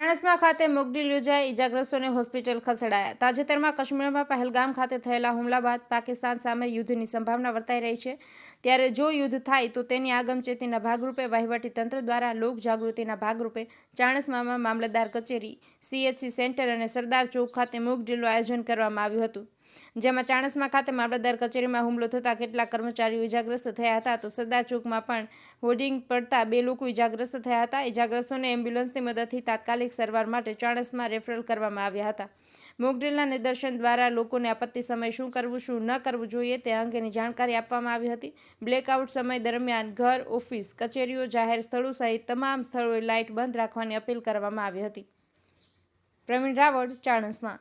ચાણસ્મા ખાતે મોકડ્રીલ યોજાઈ, ઇજાગ્રસ્તોને હોસ્પિટલ ખસેડાયા। તાજેતરમાં કાશ્મીરમાં પહેલગામ ખાતે થયેલા હુમલા બાદ પાકિસ્તાન સામે યુદ્ધની સંભાવના વર્તાઈ રહી છે। ત્યારે જો યુદ્ધ થાય તો તેની આગમચેતીના ભાગરૂપે વહીવટીતંત્ર દ્વારા લોકજાગૃતિના ભાગરૂપે ચાણસ્મામાં મામલતદાર કચેરી, CHC સેન્ટર અને સરદાર ચોક ખાતે મોકડ્રીલનું આયોજન કરવામાં આવ્યું હતું। જેમાં ચાણસ્મા ખાતે મામલતદાર કચેરીમાં હુમલો થતાં કેટલાક કર્મચારીઓ ઇજાગ્રસ્ત થયા હતા, તો સરદાર ચોકમાં પણ હોર્ડિંગ પડતા 2 લોકો ઇજાગ્રસ્ત થયા હતા। ઇજાગ્રસ્તોને એમ્બ્યુલન્સની મદદથી તાત્કાલિક સારવાર માટે ચાણસ્મા રેફરલ કરવામાં આવ્યા હતા। મોકડ્રીલના નિદર્શન દ્વારા લોકોને આપત્તિ સમયે શું કરવું, શું ન કરવું જોઈએ તે અંગેની જાણકારી આપવામાં આવી હતી। બ્લેકઆઉટ સમય દરમિયાન ઘર, ઓફિસ, કચેરીઓ, જાહેર સ્થળો સહિત તમામ સ્થળોએ લાઇટ બંધ રાખવાની અપીલ કરવામાં આવી હતી। પ્રવીણ રાવળ, ચાણસ્મા।